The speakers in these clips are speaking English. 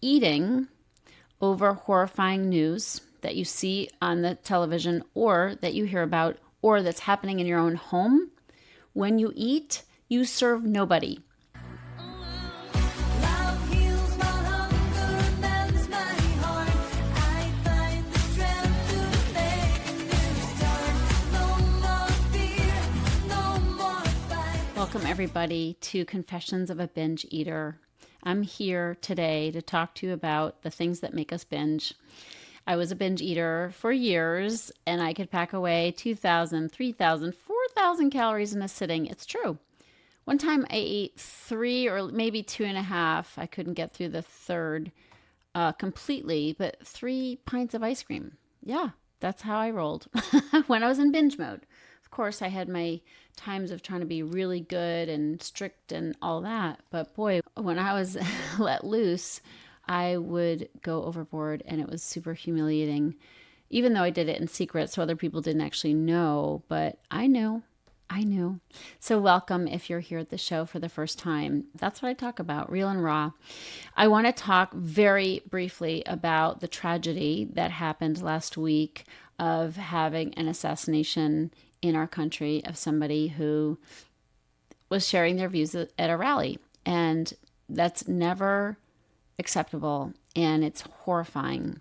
eating over horrifying news that you see on the television or that you hear about or that's happening in your own home. When you eat, you serve nobody. Welcome, everybody, to Confessions of a Binge Eater. I'm here today to talk to you about the things that make us binge. I was a binge eater for years, and I could pack away 2,000, 3,000, 4,000 calories in a sitting. It's true. One time I ate 3 or maybe 2.5. I couldn't get through the third completely, but 3 pints of ice cream. Yeah, that's how I rolled when I was in binge mode. Of course, I had my times of trying to be really good and strict and all that. But boy, when I was let loose, I would go overboard, and it was super humiliating, even though I did it in secret so other people didn't actually know. But I knew. So welcome if you're here at the show for the first time. That's what I talk about, real and raw. I want to talk very briefly about the tragedy that happened last week of having an assassination in our country of somebody who was sharing their views at a rally. And that's never acceptable, and it's horrifying.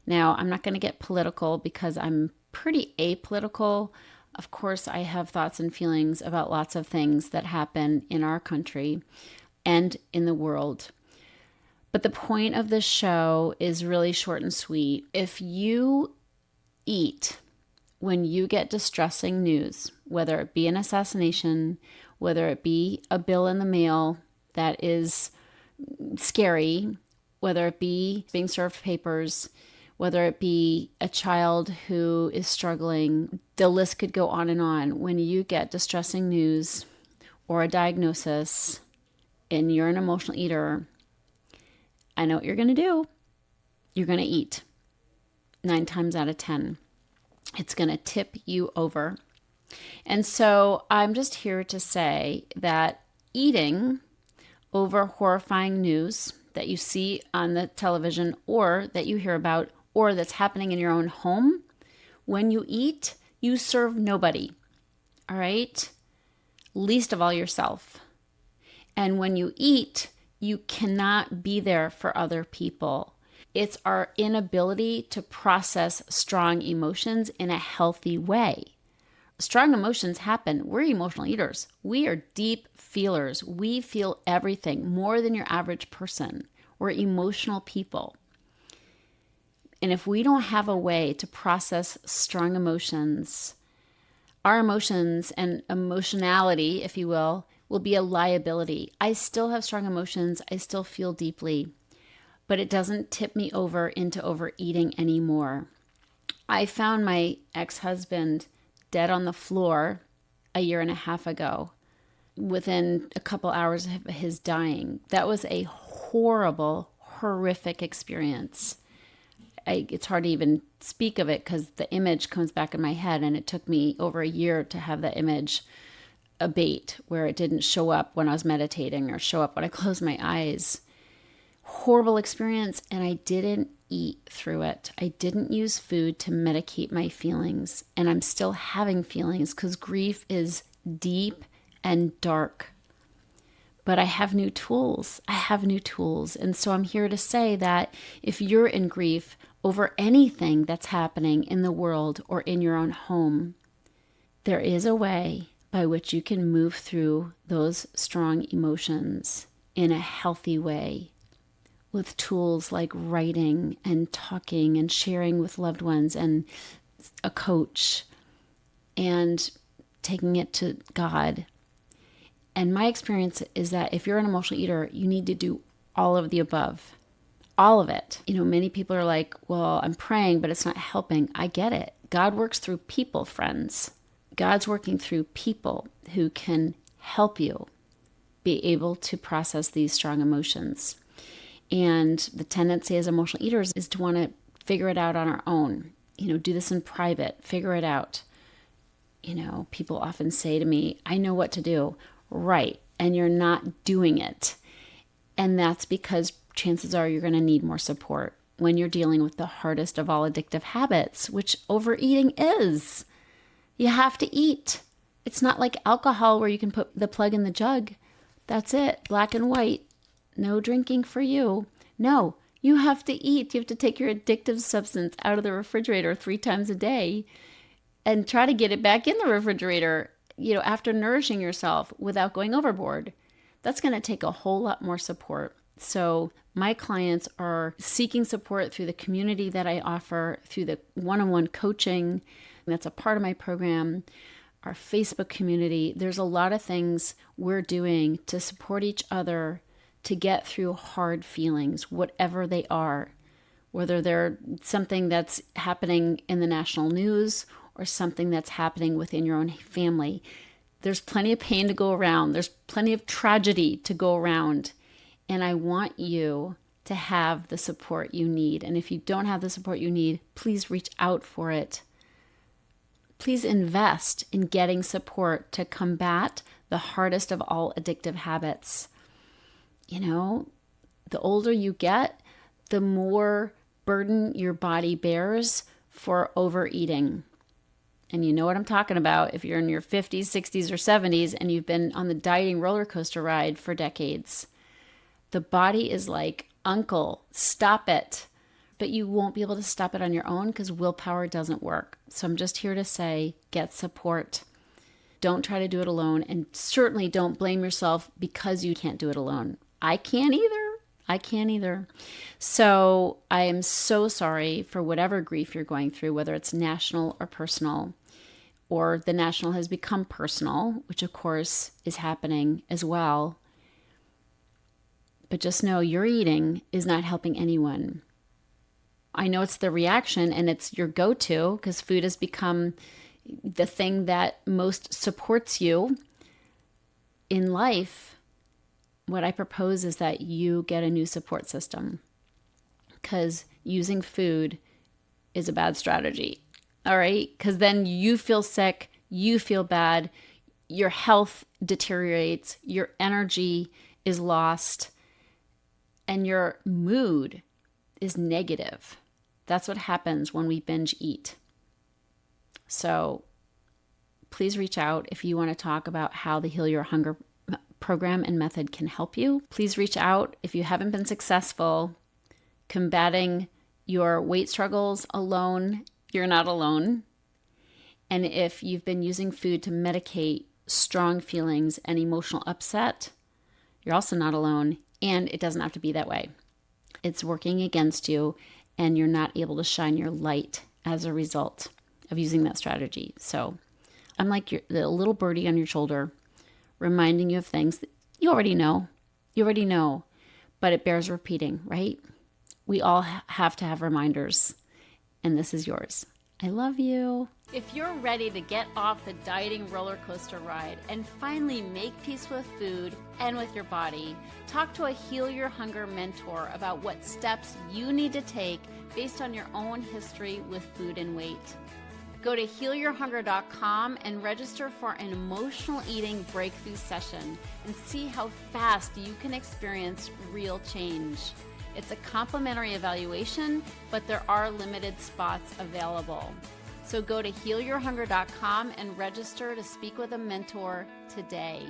Now, I'm not going to get political because I'm pretty apolitical. Of course, I have thoughts and feelings about lots of things that happen in our country and in the world. But the point of this show is really short and sweet. If you eat when you get distressing news, whether it be an assassination, whether it be a bill in the mail that is scary, whether it be being served papers, whether it be a child who is struggling, the list could go on and on. When you get distressing news or a diagnosis and you're an emotional eater, I know what you're going to do. You're going to eat 9 times out of 10. It's going to tip you over. And so I'm just here to say that eating over horrifying news that you see on the television or that you hear about or that's happening in your own home, when you eat, you serve nobody. All right? Least of all yourself. And when you eat, you cannot be there for other people. It's our inability to process strong emotions in a healthy way. Strong emotions happen. We're emotional eaters. We are deep feelers. We feel everything more than your average person. We're emotional people. And if we don't have a way to process strong emotions, our emotions and emotionality, if you will be a liability. I still have strong emotions. I still feel deeply. But it doesn't tip me over into overeating anymore. I found my ex-husband dead on the floor a year and a half ago, within a couple hours of his dying. That was a horrible, horrific experience. It's hard to even speak of it because the image comes back in my head, and it took me over a year to have that image abate, where it didn't show up when I was meditating or show up when I closed my eyes. Horrible experience, and I didn't eat through it. I didn't use food to medicate my feelings, and I'm still having feelings because grief is deep and dark. But I have new tools. And so I'm here to say that if you're in grief over anything that's happening in the world or in your own home, there is a way by which you can move through those strong emotions in a healthy way, with tools like writing and talking and sharing with loved ones and a coach and taking it to God. And my experience is that if you're an emotional eater, you need to do all of the above, all of it. Many people are like, well, I'm praying, but it's not helping. I get it. God works through people, friends. God's working through people who can help you be able to process these strong emotions. And the tendency as emotional eaters is to want to figure it out on our own. Do this in private, figure it out. People often say to me, I know what to do. Right. And you're not doing it. And that's because chances are you're going to need more support when you're dealing with the hardest of all addictive habits, which overeating is. You have to eat. It's not like alcohol where you can put the plug in the jug. That's it, black and white. No drinking for you. No, you have to eat. You have to take your addictive substance out of the refrigerator 3 times a day and try to get it back in the refrigerator, after nourishing yourself without going overboard. That's going to take a whole lot more support. So my clients are seeking support through the community that I offer, through the one-on-one coaching that's a part of my program, our Facebook community. There's a lot of things we're doing to support each other to get through hard feelings, whatever they are, whether they're something that's happening in the national news or something that's happening within your own family. There's plenty of pain to go around. There's plenty of tragedy to go around. And I want you to have the support you need. And if you don't have the support you need, please reach out for it. Please invest in getting support to combat the hardest of all addictive habits. The older you get, the more burden your body bears for overeating. And you know what I'm talking about if you're in your 50s, 60s, or 70s and you've been on the dieting roller coaster ride for decades. The body is like, uncle, stop it. But you won't be able to stop it on your own because willpower doesn't work. So I'm just here to say, get support. Don't try to do it alone. And certainly don't blame yourself because you can't do it alone. I can't either. So I am so sorry for whatever grief you're going through, whether it's national or personal, or the national has become personal, which of course is happening as well. But just know your eating is not helping anyone. I know it's the reaction and it's your go-to because food has become the thing that most supports you in life. What I propose is that you get a new support system because using food is a bad strategy. All right? Because then you feel sick, you feel bad, your health deteriorates, your energy is lost, and your mood is negative. That's what happens when we binge eat. So please reach out if you want to talk about how the Heal Your Hunger program and method can help you. Please reach out if you haven't been successful combating your weight struggles alone. You're not alone. And if you've been using food to medicate strong feelings and emotional upset, you're also not alone. And it doesn't have to be that way. It's working against you, and you're not able to shine your light as a result of using that strategy. So I'm like the little birdie on your shoulder, reminding you of things that you already know. But it bears repeating, right? We all have to have reminders, and this is yours. I love you. If you're ready to get off the dieting roller coaster ride and finally make peace with food and with your body, talk to a Heal Your Hunger mentor about what steps you need to take based on your own history with food and weight. Go to healyourhunger.com and register for an emotional eating breakthrough session and see how fast you can experience real change. It's a complimentary evaluation, but there are limited spots available. So go to healyourhunger.com and register to speak with a mentor today.